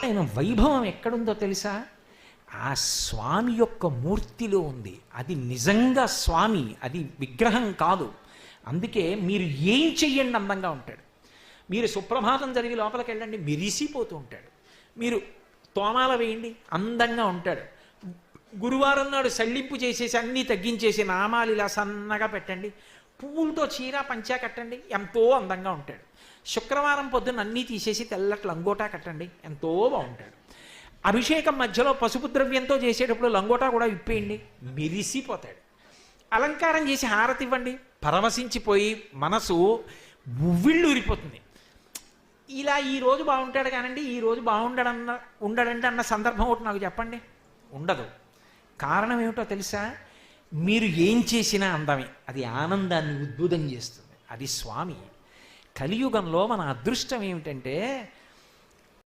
ఆయన వైభవం ఎక్కడుందో తెలుసా? ఆ స్వామి యొక్క మూర్తిలో ఉంది. అది నిజంగా స్వామి, అది విగ్రహం కాదు. అందుకే మీరు ఏం చెయ్యండి అందంగా ఉంటాడు. మీరు సుప్రభాతం జరిగి లోపలికి వెళ్ళండి, మెరిసిపోతూ ఉంటాడు. మీరు తోమాల వేయండి, అందంగా ఉంటాడు. గురువారం నాడు సళ్ళింపు చేసేసి అన్నీ తగ్గించేసి నామాలు ఇలా సన్నగా పెట్టండి, పువ్వులతో చీర పంచా కట్టండి, ఎంతో అందంగా ఉంటాడు. శుక్రవారం పొద్దున్న అన్నీ తీసేసి తెల్లటి లంగోటా కట్టండి, ఎంతో బాగుంటాడు. అభిషేకం మధ్యలో పసుపు ద్రవ్యంతో చేసేటప్పుడు లంగోటా కూడా విప్పేయండి, మెరిసిపోతాడు. అలంకారం చేసి హారతి ఇవ్వండి, పరవశించిపోయి మనసు ఉవ్విళ్ళు ఊరిపోతుంది. ఇలా ఈ రోజు బాగుంటాడు కానండి, ఈ రోజు ఉండడంటే అన్న సందర్భం ఒకటి నాకు చెప్పండి. ఉండదు. కారణం ఏమిటో తెలుసా? మీరు ఏం చేసినా అందమే. అది ఆనందాన్ని ఉద్భుతం చేస్తుంది. అది స్వామి. కలియుగంలో మన అదృష్టం ఏమిటంటే